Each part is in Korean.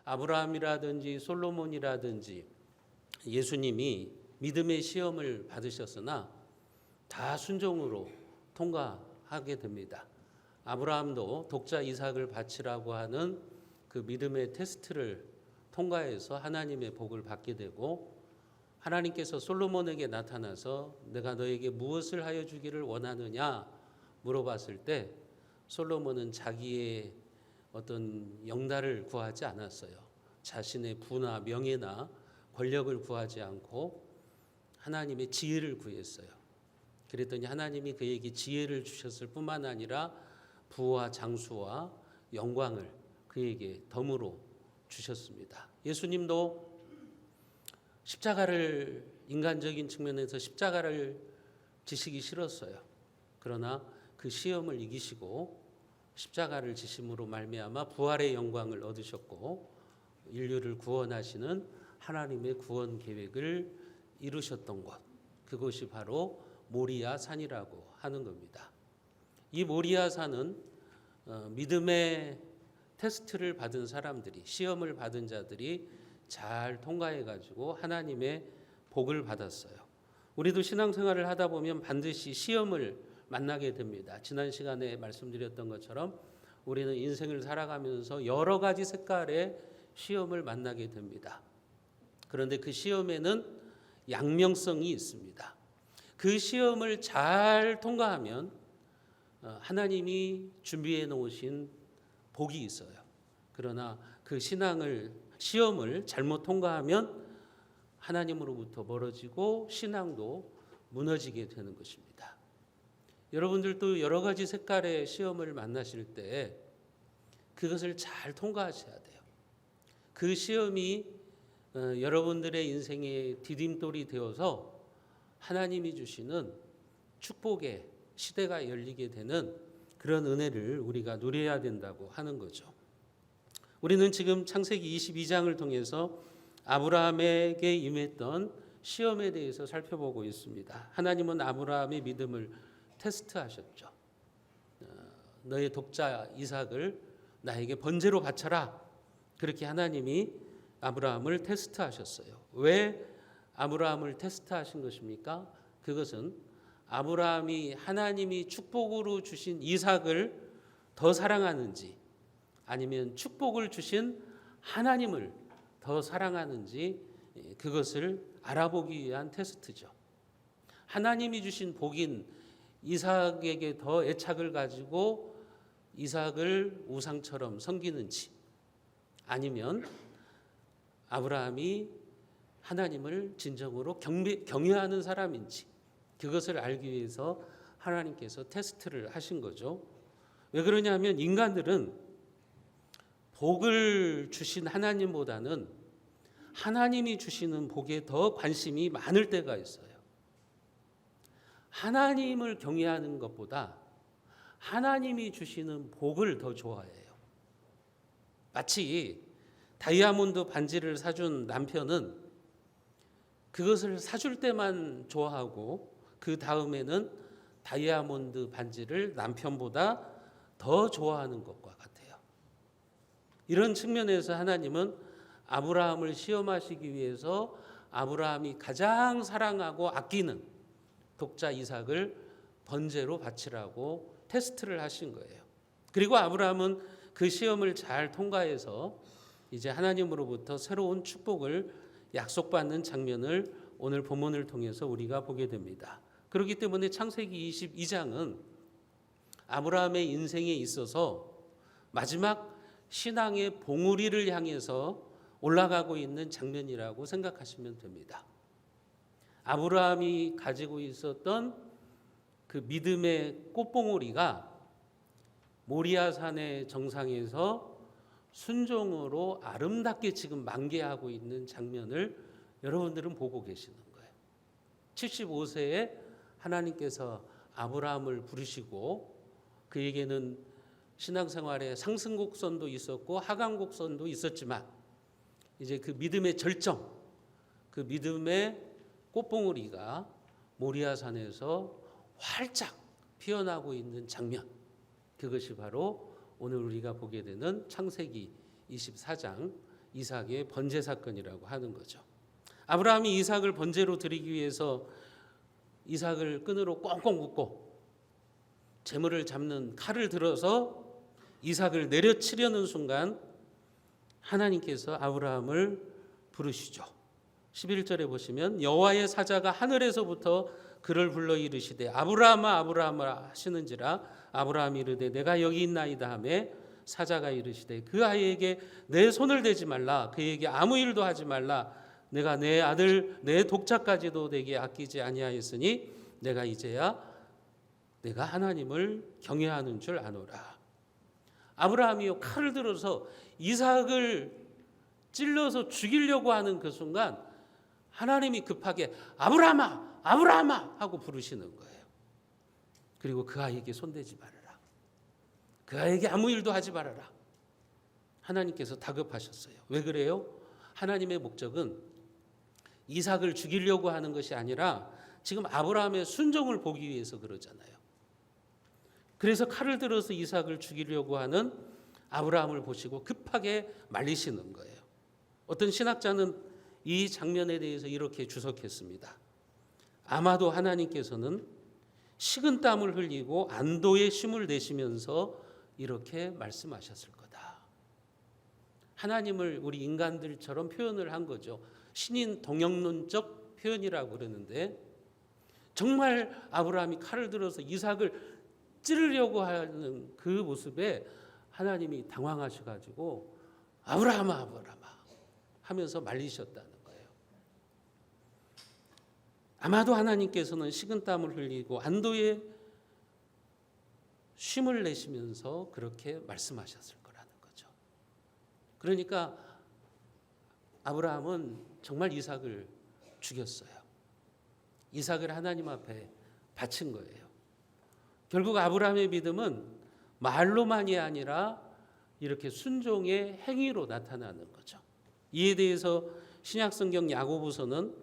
아브라함이라든지 솔로몬이라든지 예수님이 믿음의 시험을 받으셨으나 다 순종으로 통과하게 됩니다. 아브라함도 독자 이삭을 바치라고 하는 그 믿음의 테스트를 통과해서 하나님의 복을 받게 되고, 하나님께서 솔로몬에게 나타나서 내가 너에게 무엇을 하여 주기를 원하느냐 물어봤을 때 솔로몬은 자기의 어떤 영달을 구하지 않았어요. 자신의 부나 명예나 권력을 구하지 않고 하나님의 지혜를 구했어요. 그랬더니 하나님이 그에게 지혜를 주셨을 뿐만 아니라 부와 장수와 영광을 그에게 덤으로 주셨습니다. 예수님도 십자가를, 인간적인 측면에서 십자가를 지시기 싫었어요. 그러나 그 시험을 이기시고 십자가를 지심으로 말미암아 부활의 영광을 얻으셨고 인류를 구원하시는 하나님의 구원 계획을 이루셨던 곳, 그것이 바로 모리아 산이라고 하는 겁니다. 이 모리아 산은 믿음의 테스트를 받은 사람들이, 시험을 받은 자들이 잘 통과해 가지고 하나님의 복을 받았어요. 우리도 신앙생활을 하다 보면 반드시 시험을 만나게 됩니다. 지난 시간에 말씀드렸던 것처럼 우리는 인생을 살아가면서 여러 가지 색깔의 시험을 만나게 됩니다. 그런데 그 시험에는 양명성이 있습니다. 그 시험을 잘 통과하면 하나님이 준비해 놓으신 복이 있어요. 그러나 그 시험을 잘못 통과하면 하나님으로부터 멀어지고 신앙도 무너지게 되는 것입니다. 여러분들도 여러 가지 색깔의 시험을 만나실 때 그것을 잘 통과하셔야 돼요. 그 시험이 여러분들의 인생의 디딤돌이 되어서 하나님이 주시는 축복의 시대가 열리게 되는 그런 은혜를 우리가 누려야 된다고 하는 거죠. 우리는 지금 창세기 22장을 통해서 아브라함에게 임했던 시험에 대해서 살펴보고 있습니다. 하나님은 아브라함의 믿음을 테스트하셨죠. 너의 독자 이삭을 나에게 번제로 바쳐라. 그렇게 하나님이 아브라함을 테스트하셨어요. 왜 아브라함을 테스트하신 것입니까? 그것은 아브라함이 하나님이 축복으로 주신 이삭을 더 사랑하는지 아니면 축복을 주신 하나님을 더 사랑하는지 그것을 알아보기 위한 테스트죠. 하나님이 주신 복인 이삭에게 더 애착을 가지고 이삭을 우상처럼 섬기는지 아니면 아브라함이 하나님을 진정으로 경외하는 사람인지 그것을 알기 위해서 하나님께서 테스트를 하신 거죠. 왜 그러냐면 인간들은 복을 주신 하나님보다는 하나님이 주시는 복에 더 관심이 많을 때가 있어요. 하나님을 경외하는 것보다 하나님이 주시는 복을 더 좋아해요. 마치 다이아몬드 반지를 사준 남편은 그것을 사줄 때만 좋아하고 그 다음에는 다이아몬드 반지를 남편보다 더 좋아하는 것과 같아요. 이런 측면에서 하나님은 아브라함을 시험하시기 위해서 아브라함이 가장 사랑하고 아끼는 독자 이삭을 번제로 바치라고 테스트를 하신 거예요. 그리고 아브라함은 그 시험을 잘 통과해서 이제 하나님으로부터 새로운 축복을 약속받는 장면을 오늘 본문을 통해서 우리가 보게 됩니다. 그렇기 때문에 창세기 22장은 아브라함의 인생에 있어서 마지막 신앙의 봉우리를 향해서 올라가고 있는 장면이라고 생각하시면 됩니다. 아브라함이 가지고 있었던 그 믿음의 꽃봉오리가 모리아산의 정상에서 순종으로 아름답게 지금 만개하고 있는 장면을 여러분들은 보고 계시는 거예요. 75세에 하나님께서 아브라함을 부르시고 그에게는 신앙생활에 상승곡선도 있었고 하강곡선도 있었지만 이제 그 믿음의 절정, 그 믿음의 꽃봉오리가 모리아산에서 활짝 피어나고 있는 장면, 그것이 바로 오늘 우리가 보게 되는 창세기 24장 이삭의 번제 사건이라고 하는 거죠. 아브라함이 이삭을 번제로 드리기 위해서 이삭을 끈으로 꽁꽁 묶고 재물을 잡는 칼을 들어서 이삭을 내려치려는 순간 하나님께서 아브라함을 부르시죠. 11절에 보시면 여호와의 사자가 하늘에서부터 그를 불러 이르시되 아브라함아 아브라함아 하시는지라 아브라함이 이르되 내가 여기 있나이다 하매 사자가 이르시되 그 아이에게 내 손을 대지 말라 그에게 아무 일도 하지 말라 내가 내 아들 내 독자까지도 내게 아끼지 아니하였으니 내가 이제야 내가 하나님을 경외하는 줄 아노라. 아브라함이요 칼을 들어서 이삭을 찔러서 죽이려고 하는 그 순간 하나님이 급하게 아브라함아 아브라함아 하고 부르시는 거예요. 그리고 그 아이에게 손대지 말아라. 그 아이에게 아무 일도 하지 말아라. 하나님께서 다급하셨어요. 왜 그래요? 하나님의 목적은 이삭을 죽이려고 하는 것이 아니라 지금 아브라함의 순종을 보기 위해서 그러잖아요. 그래서 칼을 들어서 이삭을 죽이려고 하는 아브라함을 보시고 급하게 말리시는 거예요. 어떤 신학자는 이 장면에 대해서 이렇게 주석했습니다. 아마도 하나님께서는 식은땀을 흘리고 안도의 쉼을 내시면서 이렇게 말씀하셨을 거다. 하나님을 우리 인간들처럼 표현을 한 거죠. 신인 동영론적 표현이라고 그러는데 정말 아브라함이 칼을 들어서 이삭을 찌르려고 하는 그 모습에 하나님이 당황하셔가지고 아브라함아 아브라함아 하면서 말리셨다는 거예요. 아마도 하나님께서는 식은땀을 흘리고 안도의 쉼을 내시면서 그렇게 말씀하셨을 거라는 거죠. 그러니까 아브라함은 정말 이삭을 죽였어요. 이삭을 하나님 앞에 바친 거예요. 결국 아브라함의 믿음은 말로만이 아니라 이렇게 순종의 행위로 나타나는 거죠. 이에 대해서 신약성경 야고보서는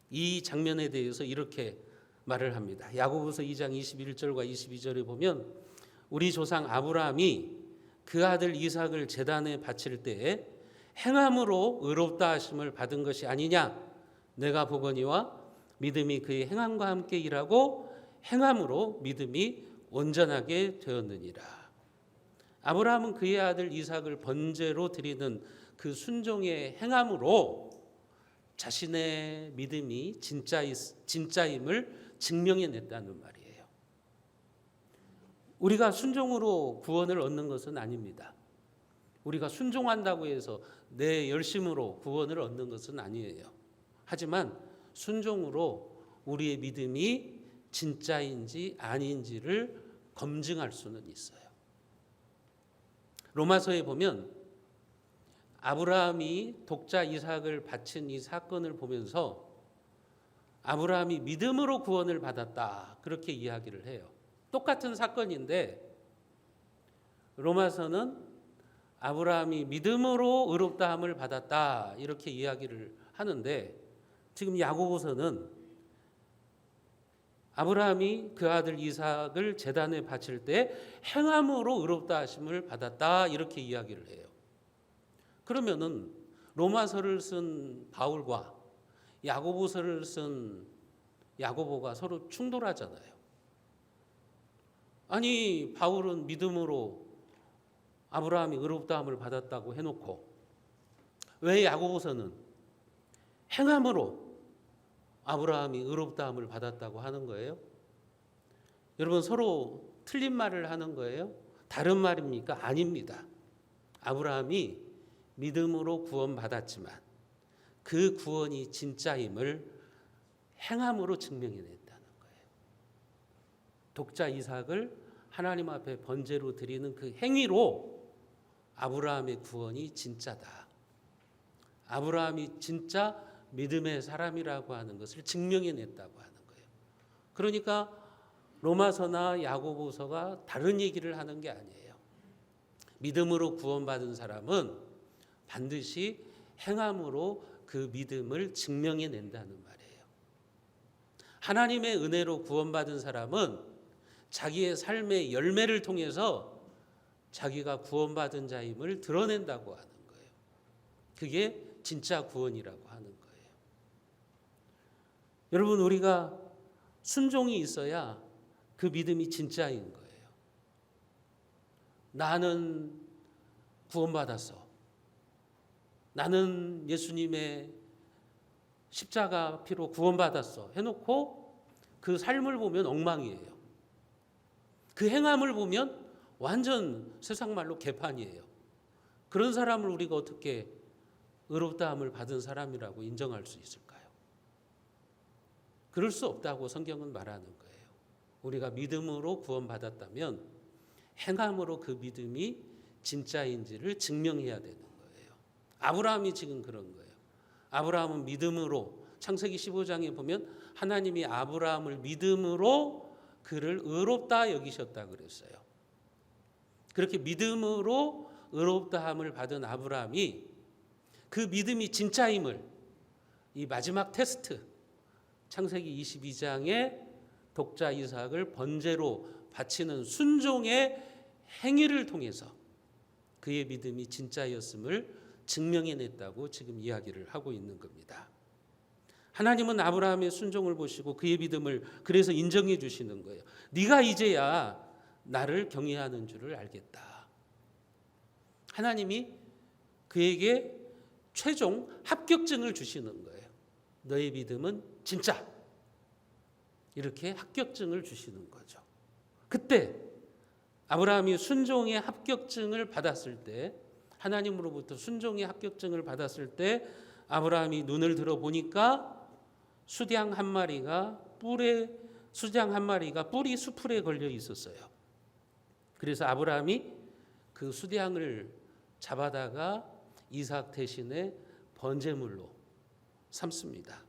이 장면에 대해서 이렇게 말을 합니다. 야고보서 2장 21절과 22절에 보면 우리 조상 아브라함이 그 아들 이삭을 제단에 바칠 때에 행함으로 의롭다 하심을 받은 것이 아니냐 내가 보거니와 믿음이 그의 행함과 함께 일하고 행함으로 믿음이 온전하게 되었느니라. 아브라함은 그의 아들 이삭을 번제로 드리는 그 순종의 행함으로 자신의 믿음이 진짜임을 증명해냈다는 말이에요. 우리가 순종으로 구원을 얻는 것은 아닙니다. 우리가 순종한다고 해서 내 열심으로 구원을 얻는 것은 아니에요. 하지만 순종으로 우리의 믿음이 진짜인지 아닌지를 검증할 수는 있어요. 로마서에 보면 아브라함이 독자 이삭을 바친 이 사건을 보면서 아브라함이 믿음으로 구원을 받았다 그렇게 이야기를 해요. 똑같은 사건인데 로마서는 아브라함이 믿음으로 의롭다함을 받았다 이렇게 이야기를 하는데 지금 야고보서는 아브라함이 그 아들 이삭을 제단에 바칠 때 행함으로 의롭다 하심을 받았다 이렇게 이야기를 해요. 그러면은 로마서를 쓴 바울과 야고보서를 쓴 야고보가 서로 충돌하잖아요. 아니 바울은 믿음으로 아브라함이 의롭다함을 받았다고 해놓고 왜 야고보서는 행함으로 아브라함이 의롭다함을 받았다고 하는 거예요? 여러분 서로 틀린 말을 하는 거예요? 다른 말입니까? 아닙니다. 아브라함이 믿음으로 구원받았지만 그 구원이 진짜임을 행함으로 증명해냈다는 거예요. 독자 이삭을 하나님 앞에 번제로 드리는 그 행위로 아브라함의 구원이 진짜다. 아브라함이 진짜 믿음의 사람이라고 하는 것을 증명해냈다고 하는 거예요. 그러니까 로마서나 야고보서가 다른 얘기를 하는 게 아니에요. 믿음으로 구원받은 사람은 반드시 행함으로 그 믿음을 증명해낸다는 말이에요. 하나님의 은혜로 구원받은 사람은 자기의 삶의 열매를 통해서 자기가 구원받은 자임을 드러낸다고 하는 거예요. 그게 진짜 구원이라고 하는 거예요. 여러분, 우리가 순종이 있어야 그 믿음이 진짜인 거예요. 나는 구원받았어. 나는 예수님의 십자가 피로 구원받았어. 해놓고 그 삶을 보면 엉망이에요. 그 행함을 보면 완전 세상 말로 개판이에요. 그런 사람을 우리가 어떻게 의롭다함을 받은 사람이라고 인정할 수 있을까요? 그럴 수 없다고 성경은 말하는 거예요. 우리가 믿음으로 구원받았다면 행함으로 그 믿음이 진짜인지를 증명해야 되는 거예요. 아브라함이 지금 그런 거예요. 아브라함은 믿음으로, 창세기 15장에 보면 하나님이 아브라함을 믿음으로 그를 의롭다 여기셨다 그랬어요. 그렇게 믿음으로 의롭다함을 받은 아브라함이 그 믿음이 진짜임을 이 마지막 테스트, 창세기 22장에 독자 이삭을 번제로 바치는 순종의 행위를 통해서 그의 믿음이 진짜였음을 증명해냈다고 지금 이야기를 하고 있는 겁니다. 하나님은 아브라함의 순종을 보시고 그의 믿음을 그래서 인정해 주시는 거예요. 네가 이제야 나를 경외하는 줄을 알겠다. 하나님이 그에게 최종 합격증을 주시는 거예요. 너의 믿음은 진짜. 이렇게 합격증을 주시는 거죠. 그때 아브라함이 순종의 합격증을 받았을 때, 하나님으로부터 순종의 합격증을 받았을 때 아브라함이 눈을 들어 보니까 수양 한 마리가 뿌리 수풀에 걸려 있었어요. 그래서 아브라함이 그 수양을 잡아다가 이삭 대신에 번제물로 삼습니다.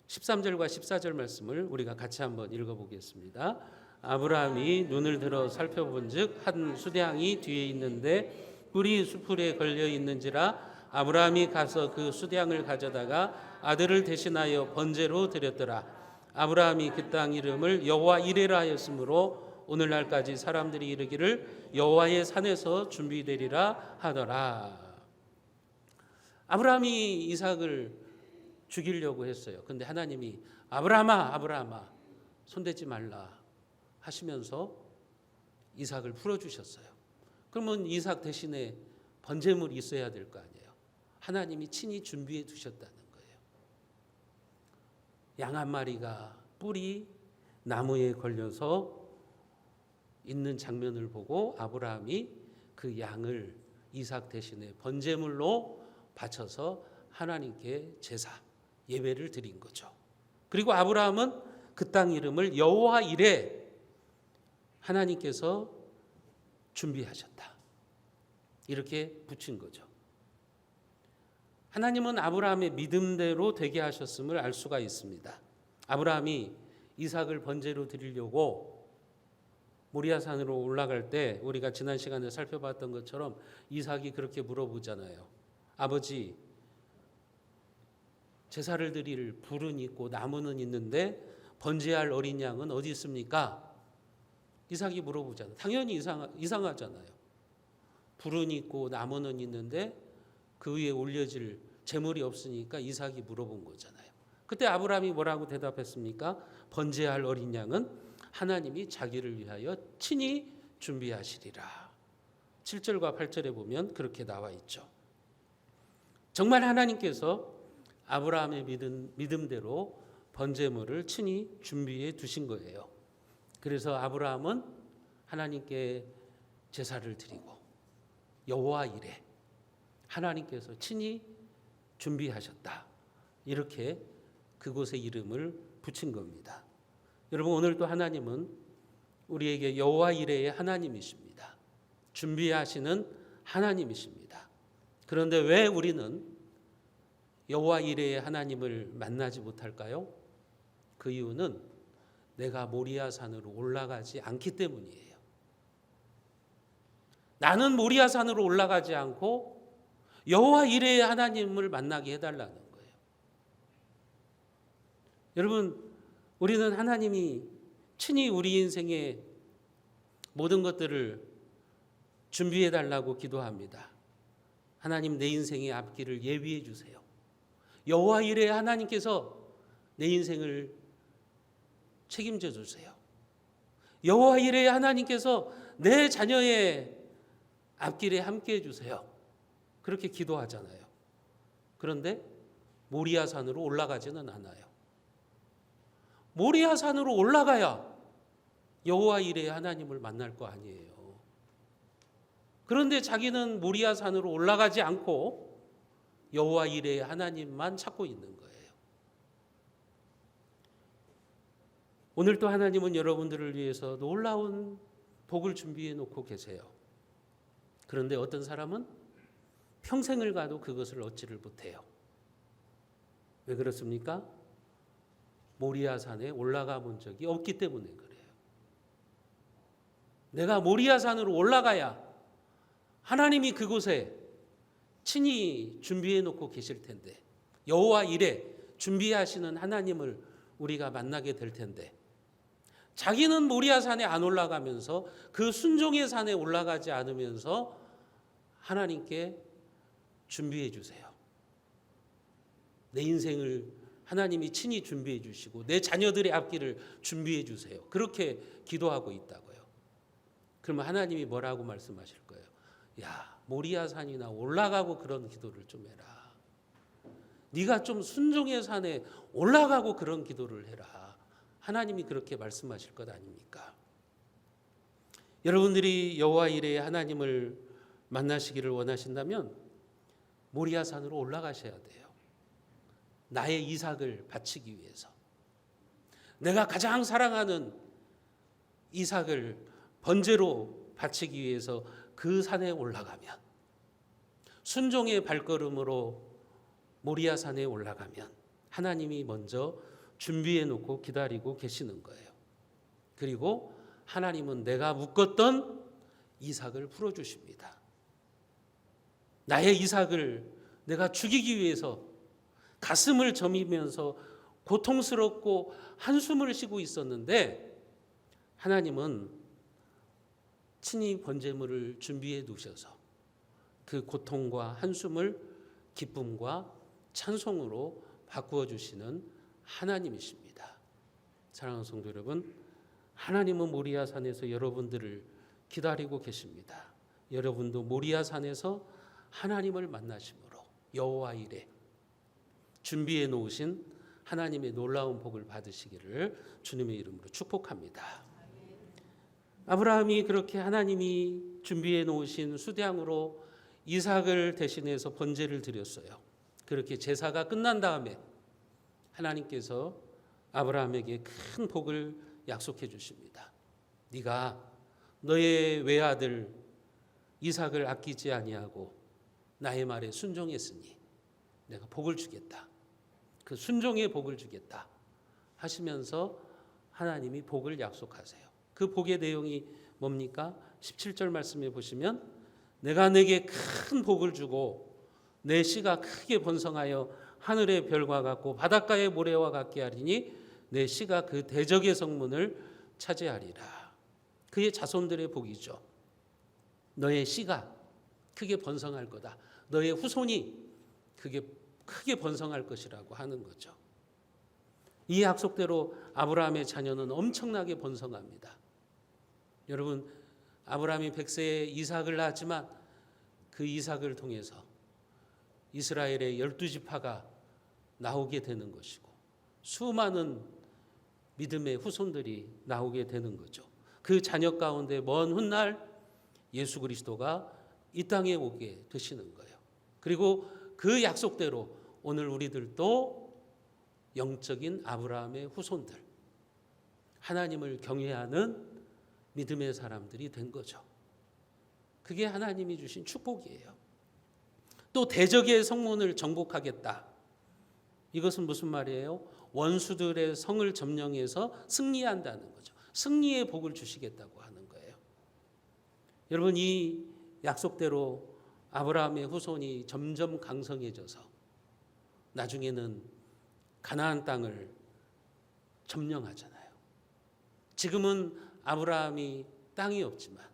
13절과 14절 말씀을 우리가 같이 한번 읽어보겠습니다. 아브라함이 눈을 들어 살펴본즉 한 수양이 뒤에 있는데 뿔이 수풀에 걸려 있는지라 아브라함이 가서 그 수양을 가져다가 아들을 대신하여 번제로 드렸더라. 아브라함이 그 땅 이름을 여호와 이레라 하였으므로 오늘날까지 사람들이 이르기를 여호와의 산에서 준비되리라 하더라. 아브라함이 이삭을 죽이려고 했어요. 근데 하나님이 아브라함아 손대지 말라 하시면서 이삭을 풀어주셨어요. 그러면 이삭 대신에 번제물이 있어야 될 거 아니에요. 하나님이 친히 준비해 두셨다는 거예요. 양 한 마리가 뿔이 나무에 걸려서 있는 장면을 보고 아브라함이 그 양을 이삭 대신에 번제물로 바쳐서 하나님께 제사, 예배를 드린 거죠. 그리고 아브라함은 그 땅 이름을 여호와 이레, 하나님께서 준비하셨다, 이렇게 붙인 거죠. 하나님은 아브라함의 믿음대로 되게 하셨음을 알 수가 있습니다. 아브라함이 이삭을 번제로 드리려고 모리아산으로 올라갈 때 우리가 지난 시간에 살펴봤던 것처럼 이삭이 그렇게 물어보잖아요. 아버지, 제사를 드릴 불은 있고 나무는 있는데 번제할 어린 양은 어디 있습니까? 이삭이 물어보잖아요. 당연히 이상하잖아요. 불은 있고 나무는 있는데 그 위에 올려질 제물이 없으니까 이삭이 물어본 거잖아요. 그때 아브라함이 뭐라고 대답했습니까? 번제할 어린 양은 하나님이 자기를 위하여 친히 준비하시리라. 7절과 8절에 보면 그렇게 나와 있죠. 정말 하나님께서 아브라함의 믿음대로 번제물을 친히 준비해 두신 거예요. 그래서 아브라함은 하나님께 제사를 드리고 여호와 이레, 하나님께서 친히 준비하셨다, 이렇게 그곳의 이름을 붙인 겁니다. 여러분, 오늘도 하나님은 우리에게 여호와 이레의 하나님이십니다. 준비하시는 하나님이십니다. 그런데 왜 우리는 여호와 이레의 하나님을 만나지 못할까요? 그 이유는 내가 모리아 산으로 올라가지 않기 때문이에요. 나는 모리아 산으로 올라가지 않고 여호와 이레의 하나님을 만나게 해달라는 거예요. 여러분, 우리는 하나님이 친히 우리 인생의 모든 것들을 준비해달라고 기도합니다. 하나님 내 인생의 앞길을 예비해 주세요. 여호와 이레 하나님께서 내 인생을 책임져 주세요. 여호와 이레 하나님께서 내 자녀의 앞길에 함께 해주세요. 그렇게 기도하잖아요. 그런데 모리아산으로 올라가지는 않아요. 모리아산으로 올라가야 여호와 이레 하나님을 만날 거 아니에요. 그런데 자기는 모리아산으로 올라가지 않고 여호와 이레 하나님만 찾고 있는 거예요. 오늘 또 하나님은 여러분들을 위해서 놀라운 복을 준비해 놓고 계세요. 그런데 어떤 사람은 평생을 가도 그것을 얻지를 못해요. 왜 그렇습니까? 모리아산에 올라가 본 적이 없기 때문에 그래요. 내가 모리아산으로 올라가야 하나님이 그곳에 친히 준비해 놓고 계실 텐데, 여호와 이레 준비하시는 하나님을 우리가 만나게 될 텐데, 자기는 모리아산에 안 올라가면서 그 순종의 산에 올라가지 않으면서 하나님께 준비해 주세요. 내 인생을 하나님이 친히 준비해 주시고 내 자녀들의 앞길을 준비해 주세요. 그렇게 기도하고 있다고요. 그러면 하나님이 뭐라고 말씀하실 거예요? 야, 모리아산이나 올라가고 그런 기도를 좀 해라. 네가 좀 순종의 산에 올라가고 그런 기도를 해라. 하나님이 그렇게 말씀하실 것 아닙니까? 여러분들이 여호와 이레의 하나님을 만나시기를 원하신다면 모리아산으로 올라가셔야 돼요. 나의 이삭을 바치기 위해서. 내가 가장 사랑하는 이삭을 번제로 바치기 위해서 그 산에 올라가면, 순종의 발걸음으로 모리아산에 올라가면 하나님이 먼저 준비해 놓고 기다리고 계시는 거예요. 그리고 하나님은 내가 묶었던 이삭을 풀어주십니다. 나의 이삭을 내가 죽이기 위해서 가슴을 저미면서 고통스럽고 한숨을 쉬고 있었는데, 하나님은 친히 번제물을 준비해 두셔서 그 고통과 한숨을 기쁨과 찬송으로 바꾸어 주시는 하나님이십니다. 사랑하는 성도 여러분, 하나님은 모리아산에서 여러분들을 기다리고 계십니다. 여러분도 모리아산에서 하나님을 만나심으로 여호와 이레 준비해 놓으신 하나님의 놀라운 복을 받으시기를 주님의 이름으로 축복합니다. 아브라함이 그렇게 하나님이 준비해 놓으신 수량으로 이삭을 대신해서 번제를 드렸어요. 그렇게 제사가 끝난 다음에 하나님께서 아브라함에게 큰 복을 약속해 주십니다. 네가 너의 외아들 이삭을 아끼지 아니하고 나의 말에 순종했으니 내가 복을 주겠다. 그 순종의 복을 주겠다 하시면서 하나님이 복을 약속하세요. 그 복의 내용이 뭡니까? 17절 말씀에 보시면 내가 내게 큰 복을 주고 내 씨가 크게 번성하여 하늘의 별과 같고 바닷가의 모래와 같게 하리니 내 씨가 그 대적의 성문을 차지하리라. 그의 자손들의 복이죠. 너의 씨가 크게 번성할 거다. 너의 후손이 크게 번성할 것이라고 하는 거죠. 이 약속대로 아브라함의 자녀는 엄청나게 번성합니다. 여러분, 아브라함이 100세에 이삭을 낳았지만 그 이삭을 통해서 이스라엘의 12지파가 나오게 되는 것이고 수많은 믿음의 후손들이 나오게 되는 거죠. 그 자녀 가운데 먼 훗날 예수 그리스도가 이 땅에 오게 되시는 거예요. 그리고 그 약속대로 오늘 우리들도 영적인 아브라함의 후손들, 하나님을 경외하는 믿음의 사람들이 된 거죠. 그게 하나님이 주신 축복이에요. 또 대적의 성문을 정복하겠다. 이것은 무슨 말이에요? 원수들의 성을 점령해서 승리한다는 거죠. 승리의 복을 주시겠다고 하는 거예요. 여러분, 이 약속대로 아브라함의 후손이 점점 강성해져서 나중에는 가나안 땅을 점령하잖아요. 지금은 아브라함이 땅이 없지만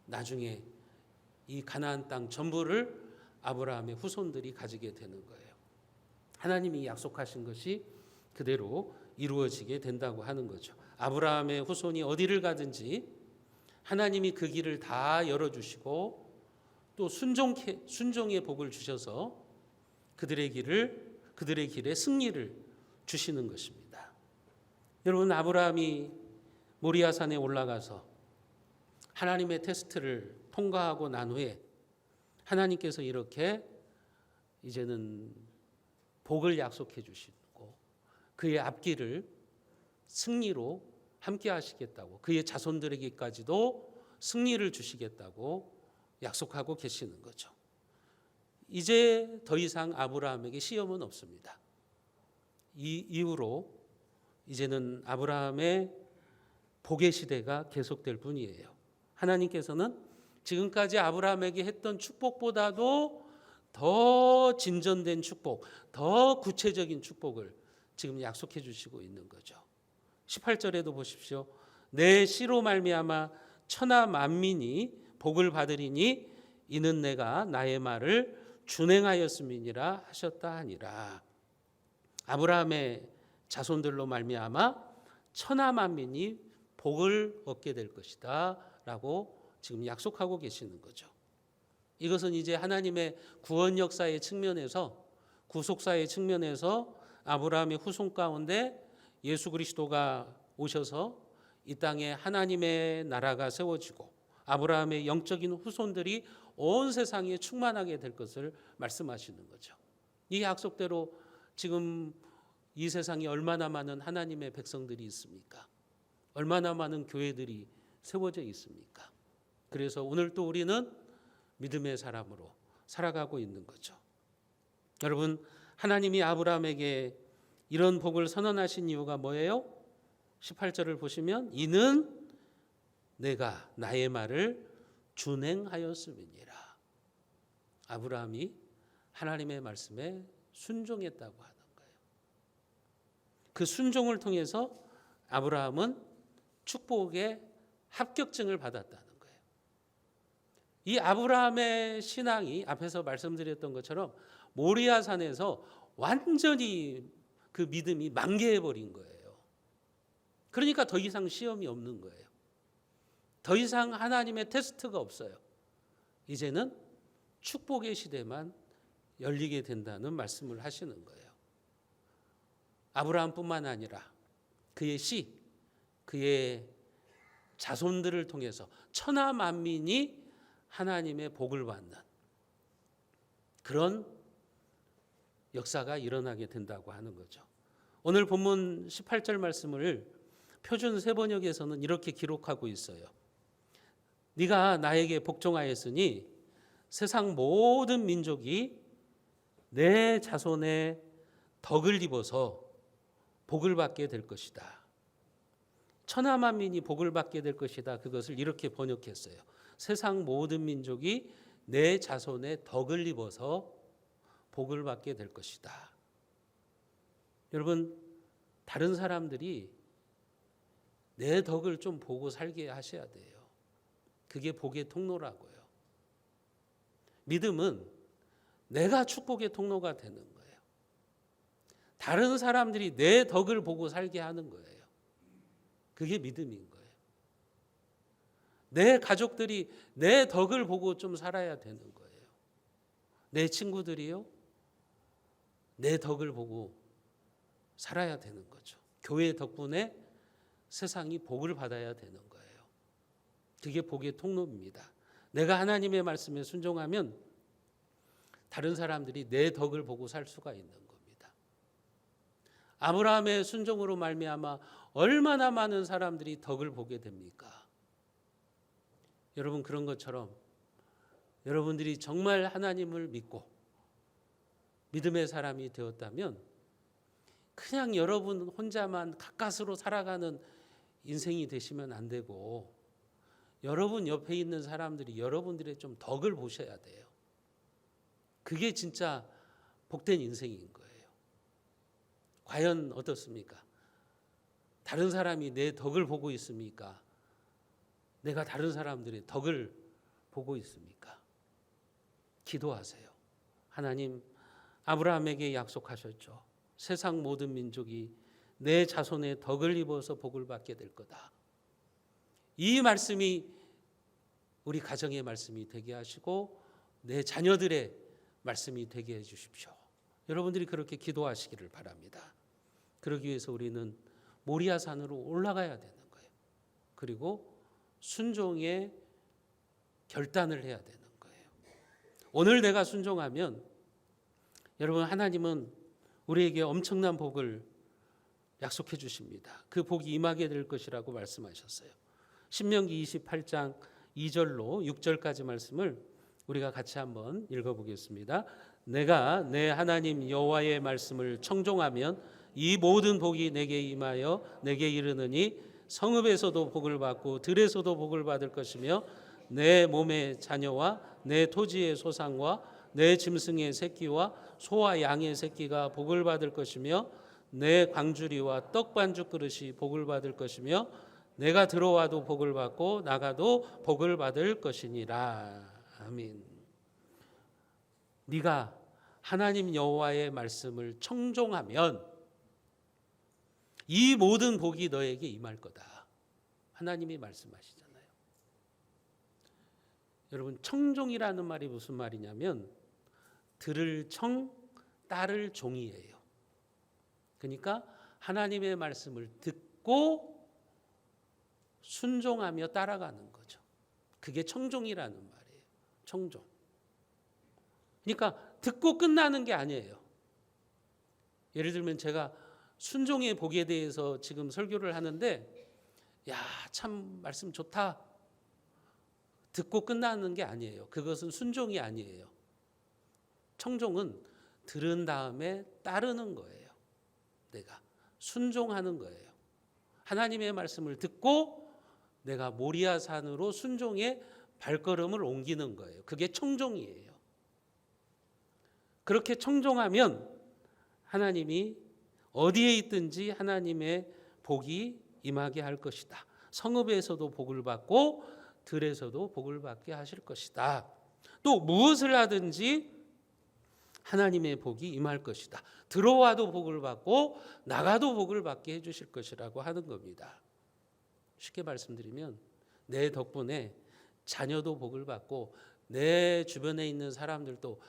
나중에 이 가나안 땅 전부를 아브라함의 후손들이 가지게 되는 거예요. 하나님이 약속하신 것이 그대로 이루어지게 된다고 하는 거죠. 아브라함의 후손이 어디를 가든지 하나님이 그 길을 다 열어주시고 또 순종의 복을 주셔서 그들의 길에 승리를 주시는 것입니다. 여러분, 아브라함이 모리아산에 올라가서 하나님의 테스트를 통과하고 난 후에 하나님께서 이렇게 이제는 복을 약속해 주시고 그의 앞길을 승리로 함께 하시겠다고, 그의 자손들에게까지도 승리를 주시겠다고 약속하고 계시는 거죠. 이제 더 이상 아브라함에게 시험은 없습니다. 이 이후로 이제는 아브라함의 복의 시대가 계속될 뿐이에요. 하나님께서는 지금까지 아브라함에게 했던 축복보다도 더 진전된 축복, 더 구체적인 축복을 지금 약속해 주시고 있는 거죠. 18절에도 보십시오. 내 씨로 말미암아 천하 만민이 복을 받으리니 이는 내가 나의 말을 준행하였음이니라 하셨다 하니라. 아브라함의 자손들로 말미암아 천하 만민이 복을 얻게 될 것이다 라고 지금 약속하고 계시는 거죠. 이것은 이제 하나님의 구원 역사의 측면에서, 구속사의 측면에서 아브라함의 후손 가운데 예수 그리스도가 오셔서 이 땅에 하나님의 나라가 세워지고 아브라함의 영적인 후손들이 온 세상에 충만하게 될 것을 말씀하시는 거죠. 이 약속대로 지금 이 세상에 얼마나 많은 하나님의 백성들이 있습니까? 얼마나 많은 교회들이 세워져 있습니까? 그래서 오늘 또 우리는 믿음의 사람으로 살아가고 있는 거죠. 여러분, 하나님이 아브라함에게 이런 복을 선언하신 이유가 뭐예요? 18절을 보시면 이는 내가 나의 말을 준행하였음이니라. 아브라함이 하나님의 말씀에 순종했다고 하는 거예요. 그 순종을 통해서 아브라함은 축복의 합격증을 받았다는 거예요. 이 아브라함의 신앙이 앞에서 말씀드렸던 것처럼 모리아산에서 완전히 그 믿음이 만개해 버린 거예요. 그러니까 더 이상 시험이 없는 거예요. 더 이상 하나님의 테스트가 없어요. 이제는 축복의 시대만 열리게 된다는 말씀을 하시는 거예요. 아브라함뿐만 아니라 그의 씨, 그의 자손들을 통해서 천하 만민이 하나님의 복을 받는 그런 역사가 일어나게 된다고 하는 거죠. 오늘 본문 18절 말씀을 표준 세번역에서는 이렇게 기록하고 있어요. 네가 나에게 복종하였으니 세상 모든 민족이 내 자손의 덕을 입어서 복을 받게 될 것이다. 천하 만민이 복을 받게 될 것이다. 그것을 이렇게 번역했어요. 세상 모든 민족이 내 자손의 덕을 입어서 복을 받게 될 것이다. 여러분, 다른 사람들이 내 덕을 좀 보고 살게 하셔야 돼요. 그게 복의 통로라고요. 믿음은 내가 축복의 통로가 되는 거예요. 다른 사람들이 내 덕을 보고 살게 하는 거예요. 그게 믿음인 거예요. 내 가족들이 내 덕을 보고 좀 살아야 되는 거예요. 내 친구들이요, 내 덕을 보고 살아야 되는 거죠. 교회 덕분에 세상이 복을 받아야 되는 거예요. 그게 복의 통로입니다. 내가 하나님의 말씀에 순종하면 다른 사람들이 내 덕을 보고 살 수가 있는 겁니다. 아브라함의 순종으로 말미암아 얼마나 많은 사람들이 덕을 보게 됩니까? 여러분, 그런 것처럼 여러분들이 정말 하나님을 믿고 믿음의 사람이 되었다면 그냥 여러분 혼자만 가까스로 살아가는 인생이 되시면 안 되고 여러분 옆에 있는 사람들이 여러분들의 좀 덕을 보셔야 돼요. 그게 진짜 복된 인생인 거예요. 과연 어떻습니까? 다른 사람이 내 덕을 보고 있습니까? 내가 다른 사람들의 덕을 보고 있습니까? 기도하세요. 하나님 아브라함에게 약속하셨죠. 세상 모든 민족이 내 자손의 덕을 입어서 복을 받게 될 거다. 이 말씀이 우리 가정의 말씀이 되게 하시고 내 자녀들의 말씀이 되게 해 주십시오. 여러분들이 그렇게 기도하시기를 바랍니다. 그러기 위해서 우리는 모리아산으로 올라가야 되는 거예요. 그리고 순종의 결단을 해야 되는 거예요. 오늘 내가 순종하면 여러분 하나님은 우리에게 엄청난 복을 약속해 주십니다. 그 복이 임하게 될 것이라고 말씀하셨어요. 신명기 28장 2절로 6절까지 말씀을 우리가 같이 한번 읽어보겠습니다. 내가 내 하나님 여호와의 말씀을 청종하면 이 모든 복이 내게 임하여 내게 이르느니 성읍에서도 복을 받고 들에서도 복을 받을 것이며 내 몸의 자녀와 내 토지의 소상과 내 짐승의 새끼와 소와 양의 새끼가 복을 받을 것이며 내 광주리와 떡 반죽 그릇이 복을 받을 것이며 내가 들어와도 복을 받고 나가도 복을 받을 것이니라. 아멘. 네가 하나님 여호와의 말씀을 청종하면 이 모든 복이 너에게 임할 거다. 하나님이 말씀하시잖아요. 여러분 청종이라는 말이 무슨 말이냐면 들을 청, 따를 종이에요. 그러니까 하나님의 말씀을 듣고 순종하며 따라가는 거죠. 그게 청종이라는 말이에요. 청종. 그러니까 듣고 끝나는 게 아니에요. 예를 들면 제가 순종의 복에 대해서 지금 설교를 하는데 야, 참 말씀 좋다. 듣고 끝나는 게 아니에요. 그것은 순종이 아니에요. 청종은 들은 다음에 따르는 거예요. 내가 순종하는 거예요. 하나님의 말씀을 듣고 내가 모리아산으로 순종의 발걸음을 옮기는 거예요. 그게 청종이에요. 그렇게 청종하면 하나님이 어디에 있든지 하나님의 복이 임하게 할 것이다. 성읍에서도 복을 받고 들에서도 복을 받게 하실 것이다. 또 무엇을 하든지 하나님의 복이 임할 것이다. 들어와도 복을 받고 나가도 복을 받게 해주실 것이라고 하는 겁니다. 쉽게 말씀드리면 내 덕분에 자녀도 복을 받고 내 주변에 있는 사람들도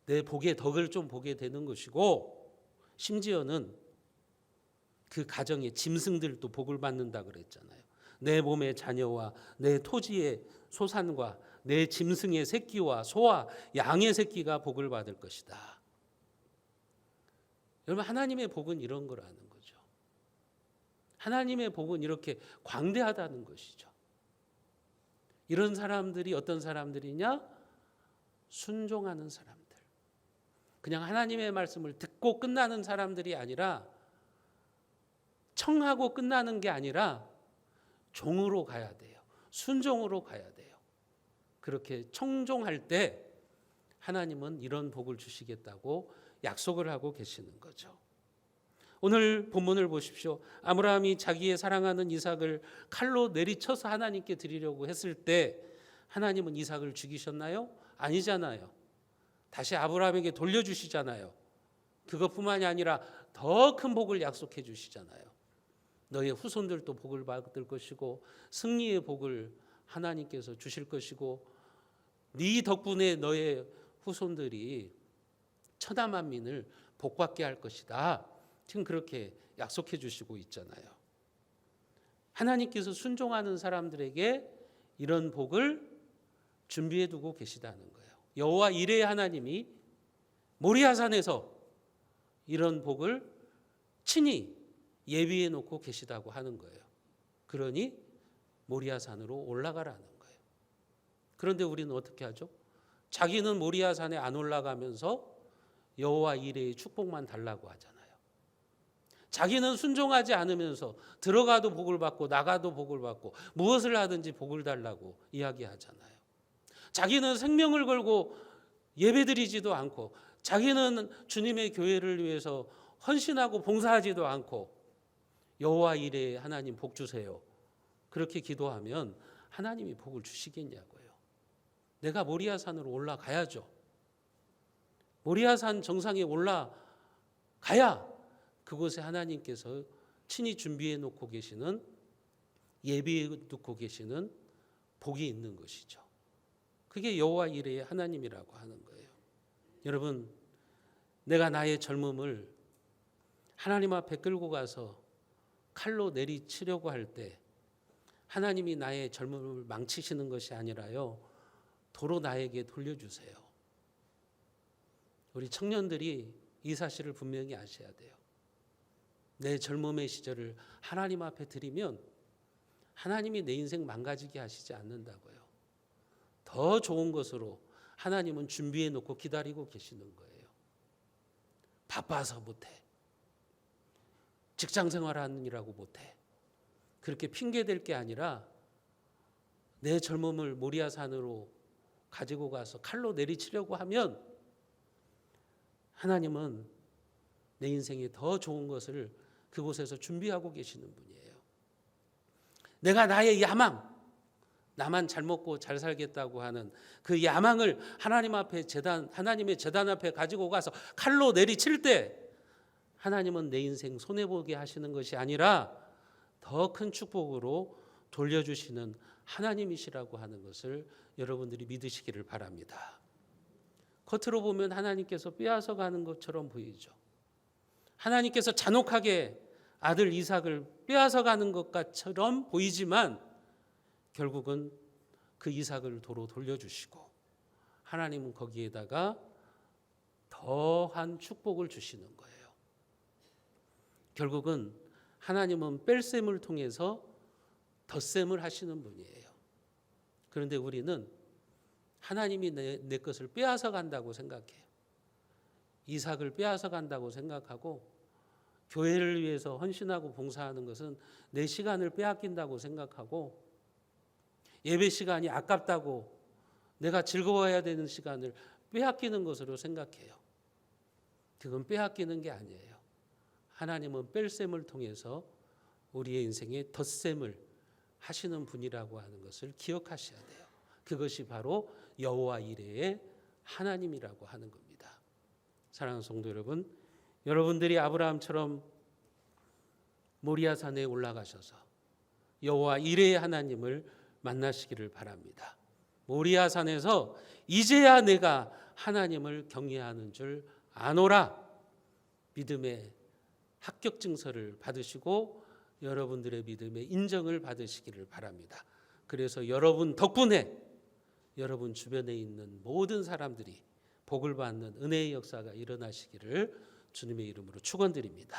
내 복의 덕을 좀 보게 되는 것이고 심지어는 그 가정의 짐승들도 복을 받는다 그랬잖아요. 내 몸의 자녀와 내 토지의 소산과 내 짐승의 새끼와 소와 양의 새끼가 복을 받을 것이다. 여러분 하나님의 복은 이런 거라는 거죠. 하나님의 복은 이렇게 광대하다는 것이죠. 이런 사람들이 어떤 사람들이냐? 순종하는 사람들. 그냥 하나님의 말씀을 듣고 끝나는 사람들이 아니라 청하고 끝나는 게 아니라 종으로 가야 돼요. 순종으로 가야 돼요. 그렇게 청종할 때 하나님은 이런 복을 주시겠다고 약속을 하고 계시는 거죠. 오늘 본문을 보십시오. 아브라함이 자기의 사랑하는 이삭을 칼로 내리쳐서 하나님께 드리려고 했을 때 하나님은 이삭을 죽이셨나요? 아니잖아요. 다시 아브라함에게 돌려주시잖아요. 그것뿐만이 아니라 더 큰 복을 약속해 주시잖아요. 너의 후손들도 복을 받을 것이고 승리의 복을 하나님께서 주실 것이고 네 덕분에 너의 후손들이 천하 만민을 복받게 할 것이다. 지금 그렇게 약속해 주시고 있잖아요. 하나님께서 순종하는 사람들에게 이런 복을 준비해 두고 계시다는 거예요. 여호와 이레의 하나님이 모리아산에서 이런 복을 친히 예비해 놓고 계시다고 하는 거예요. 그러니 모리아산으로 올라가라는 거예요. 그런데 우리는 어떻게 하죠? 자기는 모리아산에 안 올라가면서 여호와 이레의 축복만 달라고 하잖아요. 자기는 순종하지 않으면서 들어가도 복을 받고 나가도 복을 받고 무엇을 하든지 복을 달라고 이야기하잖아요. 자기는 생명을 걸고 예배드리지도 않고 자기는 주님의 교회를 위해서 헌신하고 봉사하지도 않고 여호와 이레 하나님 복 주세요. 그렇게 기도하면 하나님이 복을 주시겠냐고요. 내가 모리아산으로 올라가야죠. 모리아산 정상에 올라가야 그곳에 하나님께서 친히 준비해 놓고 계시는, 예비해 놓고 계시는 복이 있는 것이죠. 그게 여호와 이레의 하나님이라고 하는 거예요. 여러분, 내가 나의 젊음을 하나님 앞에 끌고 가서 칼로 내리치려고 할 때 하나님이 나의 젊음을 망치시는 것이 아니라요, 도로 나에게 돌려주세요. 우리 청년들이 이 사실을 분명히 아셔야 돼요. 내 젊음의 시절을 하나님 앞에 드리면 하나님이 내 인생 망가지게 하시지 않는다고요. 더 좋은 것으로 하나님은 준비해 놓고 기다리고 계시는 거예요. 바빠서 못해. 직장 생활하느라고 못해. 그렇게 핑계댈 게 아니라 내 젊음을 모리아산으로 가지고 가서 칼로 내리치려고 하면 하나님은 내 인생에 더 좋은 것을 그곳에서 준비하고 계시는 분이에요. 내가 나의 야망, 나만 잘 먹고 잘 살겠다고 하는 그 야망을 하나님 앞에 하나님의 제단 앞에 가지고 가서 칼로 내리칠 때 하나님은 내 인생 손해보게 하시는 것이 아니라 더 큰 축복으로 돌려주시는 하나님이시라고 하는 것을 여러분들이 믿으시기를 바랍니다. 겉으로 보면 하나님께서 빼앗아 가는 것처럼 보이죠. 하나님께서 잔혹하게 아들 이삭을 빼앗아 가는 것처럼 보이지만 결국은 그 이삭을 도로 돌려주시고 하나님은 거기에다가 더한 축복을 주시는 거예요. 결국은 하나님은 뺄셈을 통해서 덧셈을 하시는 분이에요. 그런데 우리는 하나님이 내 것을 빼앗아 간다고 생각해요. 이삭을 빼앗아 간다고 생각하고 교회를 위해서 헌신하고 봉사하는 것은 내 시간을 빼앗긴다고 생각하고 예배 시간이 아깝다고 내가 즐거워해야 되는 시간을 빼앗기는 것으로 생각해요. 그건 빼앗기는 게 아니에요. 하나님은 뺄셈을 통해서 우리의 인생에 덧셈을 하시는 분이라고 하는 것을 기억하셔야 돼요. 그것이 바로 여호와 이레의 하나님이라고 하는 겁니다. 사랑하는 성도 여러분, 여러분들이 아브라함처럼 모리아산에 올라가셔서 여호와 이레의 하나님을 만나시기를 바랍니다. 모리아산에서 이제야 내가 하나님을 경외하는 줄 아노라 믿음의 합격 증서를 받으시고 여러분들의 믿음의 인정을 받으시기를 바랍니다. 그래서 여러분 덕분에 여러분 주변에 있는 모든 사람들이 복을 받는 은혜의 역사가 일어나시기를 주님의 이름으로 축원드립니다.